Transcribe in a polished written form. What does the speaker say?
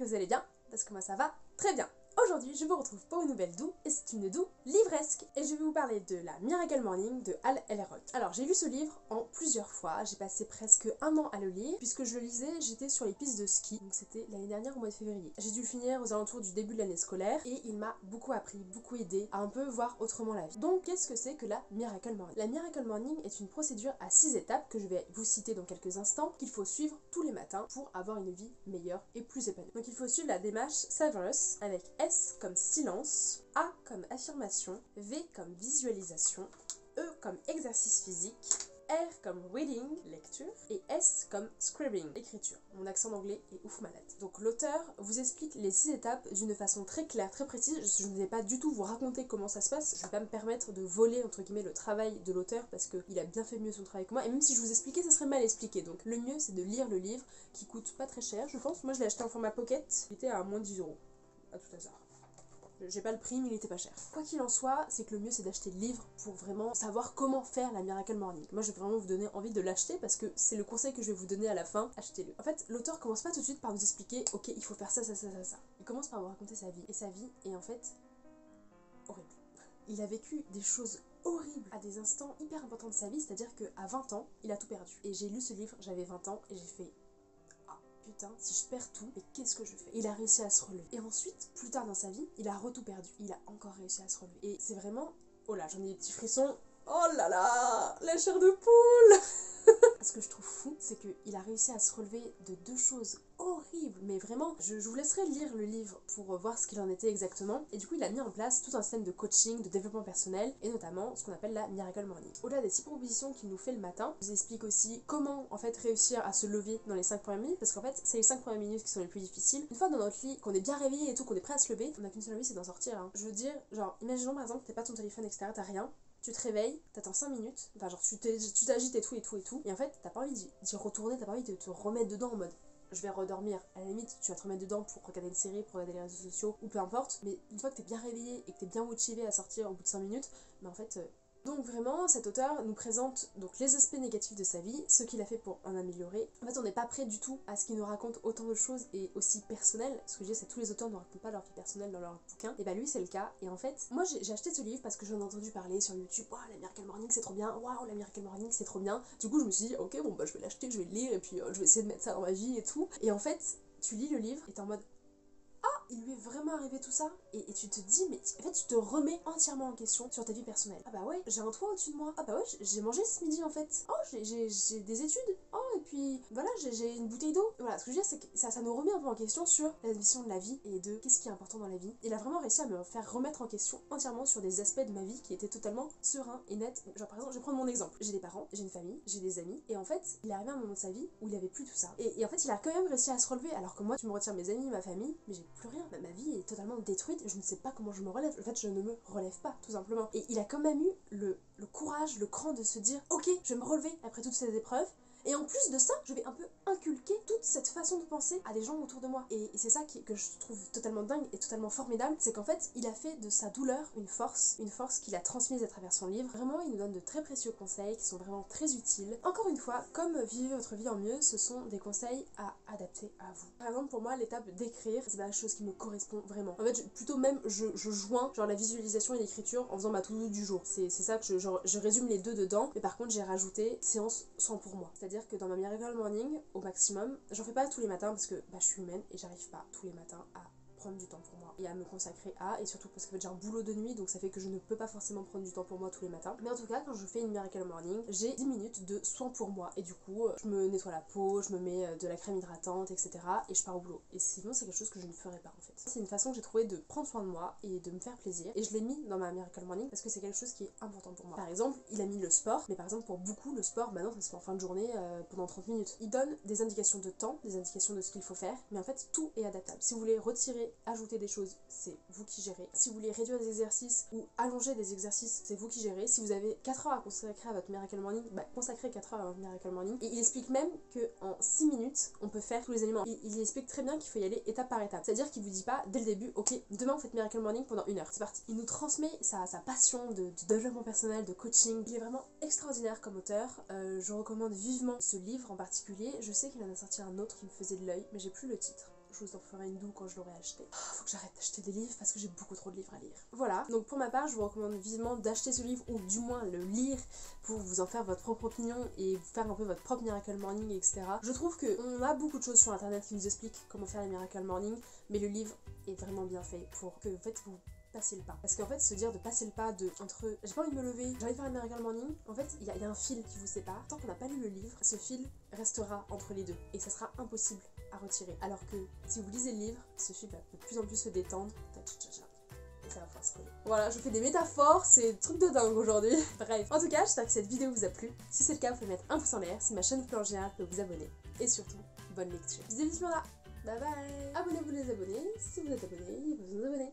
que vous allez bien, parce que moi ça va très bien. Aujourd'hui, je vous retrouve pour une nouvelle doux, et c'est une doux livresque. Et je vais vous parler de la Miracle Morning de Hal Elrod. Alors, j'ai lu ce livre en plusieurs fois, j'ai passé presque un an à le lire, puisque je le lisais, j'étais sur les pistes de ski, donc c'était l'année dernière au mois de février. J'ai dû le finir aux alentours du début de l'année scolaire, et il m'a beaucoup appris, beaucoup aidé à un peu voir autrement la vie. Donc, qu'est-ce que c'est que la Miracle Morning? La Miracle Morning est une procédure à 6 étapes, que je vais vous citer dans quelques instants, qu'il faut suivre tous les matins pour avoir une vie meilleure et plus épanouie. Donc, il faut suivre la démarche Severus avec S comme silence, A comme affirmation, V comme visualisation, E comme exercice physique, R comme reading, lecture, et S comme scribbling, écriture. Mon accent d'anglais est ouf malade. Donc l'auteur vous explique les 6 étapes d'une façon très claire, très précise. Je ne vais pas du tout vous raconter comment ça se passe. Je ne vais pas me permettre de voler entre guillemets le travail de l'auteur parce qu'il a bien fait mieux son travail que moi. Et même si je vous expliquais, ça serait mal expliqué. Donc le mieux c'est de lire le livre qui coûte pas très cher, je pense. Moi je l'ai acheté en format pocket. Il était à moins de 10 €. À tout hasard. J'ai pas le prix, mais il était pas cher. Quoi qu'il en soit, c'est que le mieux c'est d'acheter le livre pour vraiment savoir comment faire la Miracle Morning. Moi je vais vraiment vous donner envie de l'acheter parce que c'est le conseil que je vais vous donner à la fin, achetez-le. En fait, l'auteur commence pas tout de suite par nous expliquer, ok, il faut faire ça, ça, ça, ça, ça. Il commence par vous raconter sa vie. Et sa vie est en fait horrible. Il a vécu des choses horribles à des instants hyper importants de sa vie, c'est-à-dire qu'à 20 ans, il a tout perdu. Et j'ai lu ce livre, j'avais 20 ans, et j'ai fait... putain, si je perds tout, mais qu'est-ce que je fais? Il a réussi à se relever. Et ensuite, plus tard dans sa vie, il a tout perdu. Il a encore réussi à se relever. Et c'est vraiment... Oh là, j'en ai des petits frissons. Oh là là, la chair de poule. Ce que je trouve fou, c'est qu'il a réussi à se relever de 2 choses horribles, mais vraiment, je vous laisserai lire le livre pour voir ce qu'il en était exactement. Et du coup, il a mis en place tout un système de coaching, de développement personnel, et notamment ce qu'on appelle la Miracle Morning. Au-delà des 6 propositions qu'il nous fait le matin, il vous explique aussi comment en fait réussir à se lever dans les 5 premières minutes, parce qu'en fait, c'est les 5 premières minutes qui sont les plus difficiles. Une fois dans notre lit, qu'on est bien réveillé et tout, qu'on est prêt à se lever, on n'a qu'une seule envie, c'est d'en sortir. Hein. Je veux dire, genre, imaginons par exemple, t'es pas ton téléphone, etc., t'as rien. Tu te réveilles, t'attends 5 minutes, enfin genre tu t'agites et tout, et en fait t'as pas envie d'y retourner, t'as pas envie de te remettre dedans en mode je vais redormir. À la limite tu vas te remettre dedans pour regarder une série, pour regarder les réseaux sociaux ou peu importe, mais une fois que t'es bien réveillé et que t'es bien motivé à sortir au bout de 5 minutes, mais en fait... Donc vraiment, cet auteur nous présente donc les aspects négatifs de sa vie, ce qu'il a fait pour en améliorer. En fait, on n'est pas prêt du tout à ce qu'il nous raconte autant de choses et aussi personnelles. Ce que je dis, c'est que tous les auteurs ne racontent pas leur vie personnelle dans leurs bouquins. Et bah lui, c'est le cas. Et en fait, moi j'ai acheté ce livre parce que j'en ai entendu parler sur YouTube. Waouh, la Miracle Morning, c'est trop bien. Waouh, la Miracle Morning, c'est trop bien. Du coup, je me suis dit, ok, bon bah je vais l'acheter, je vais le lire et puis je vais essayer de mettre ça dans ma vie et tout. Et en fait, tu lis le livre et t'es en mode... il lui est vraiment arrivé tout ça et tu te dis mais en fait tu te remets entièrement en question sur ta vie personnelle. Ah bah ouais, j'ai un toit au-dessus de moi. Ah bah ouais, j'ai mangé ce midi en fait. Oh, j'ai des études. Oh, et puis voilà, j'ai une bouteille d'eau. Voilà, ce que je veux dire c'est que ça nous remet un peu en question sur la mission de la vie et de qu'est-ce qui est important dans la vie. Il a vraiment réussi à me faire remettre en question entièrement sur des aspects de ma vie qui étaient totalement sereins et nets. Genre par exemple, je vais prendre mon exemple. J'ai des parents, j'ai une famille, j'ai des amis et en fait, il est arrivé un moment de sa vie où il avait plus tout ça. Et en fait, il a quand même réussi à se relever alors que moi, tu me retires mes amis, ma famille, mais j'ai plus rien. Ma vie est totalement détruite, je ne sais pas comment je me relève. En fait, je ne me relève pas, tout simplement. Et il a quand même eu le courage, le cran de se dire ok, je vais me relever après toutes ces épreuves. Et en plus de ça, je vais un peu inculquer toute cette façon de penser à des gens autour de moi. Et c'est ça que je trouve totalement dingue et totalement formidable, c'est qu'en fait, il a fait de sa douleur une force qu'il a transmise à travers son livre. Vraiment, il nous donne de très précieux conseils qui sont vraiment très utiles. Encore une fois, comme vivez votre vie en mieux, ce sont des conseils à adapter à vous. Par exemple, pour moi, l'étape d'écrire, c'est pas la chose qui me correspond vraiment. En fait, plutôt même, je joins genre la visualisation et l'écriture en faisant ma to-do du jour. C'est ça que je résume les deux dedans, mais par contre, j'ai rajouté séance sans pour moi. C'est-à-dire que dans ma Miracle Morning, au maximum, j'en fais pas tous les matins parce que je suis humaine et j'arrive pas tous les matins à prendre du temps pour moi et à me consacrer à, et surtout parce que j'ai un boulot de nuit, donc ça fait que je ne peux pas forcément prendre du temps pour moi tous les matins. Mais en tout cas, quand je fais une Miracle Morning, j'ai 10 minutes de soin pour moi et du coup je me nettoie la peau, je me mets de la crème hydratante, etc. et je pars au boulot. Et sinon c'est quelque chose que je ne ferais pas en fait. C'est une façon que j'ai trouvé de prendre soin de moi et de me faire plaisir, et je l'ai mis dans ma Miracle Morning parce que c'est quelque chose qui est important pour moi. Par exemple, il a mis le sport, mais par exemple pour beaucoup le sport, maintenant ça se fait en fin de journée pendant 30 minutes. Il donne des indications de temps, des indications de ce qu'il faut faire, mais en fait tout est adaptable. Si vous voulez retirer, ajouter des choses, c'est vous qui gérez. Si vous voulez réduire des exercices ou allonger des exercices, c'est vous qui gérez. Si vous avez 4 heures à consacrer à votre Miracle Morning, consacrez 4 heures à votre Miracle Morning. Et il explique même qu'en 6 minutes, on peut faire tous les éléments. Il explique très bien qu'il faut y aller étape par étape. C'est-à-dire qu'il vous dit pas dès le début, ok, demain vous faites Miracle Morning pendant 1 heure. C'est parti. Il nous transmet sa passion de développement personnel, de coaching. Il est vraiment extraordinaire comme auteur. Je recommande vivement ce livre en particulier. Je sais qu'il en a sorti un autre qui me faisait de l'œil, mais j'ai plus le titre. je vous en ferai une doux quand je l'aurai acheté. Faut que j'arrête d'acheter des livres parce que j'ai beaucoup trop de livres à lire. Voilà, donc pour ma part, je vous recommande vivement d'acheter ce livre ou du moins le lire pour vous en faire votre propre opinion et faire un peu votre propre Miracle Morning, etc. Je trouve qu'on a beaucoup de choses sur internet qui nous expliquent comment faire les Miracle Morning, mais le livre est vraiment bien fait pour que en fait vous passiez le pas. Parce qu'en fait, se dire de passer le pas entre j'ai pas envie de me lever, j'ai envie de faire un Miracle Morning, en fait, il y a un fil qui vous sépare. Tant qu'on n'a pas lu le livre, ce fil restera entre les deux et ça sera impossible à retirer. Alors que si vous lisez le livre, ce fil va de plus en plus se détendre. Et ça va pouvoir se coller. Voilà, je fais des métaphores, c'est des trucs de dingue aujourd'hui. Bref, en tout cas, j'espère que cette vidéo vous a plu. Si c'est le cas, vous pouvez mettre un pouce en l'air. Si ma chaîne vous plaît en général, vous pouvez vous abonner. Et surtout, bonne lecture. Bisous là. Bye bye. Abonnez-vous les abonnés. Si vous êtes abonné, il y a besoin d'abonner.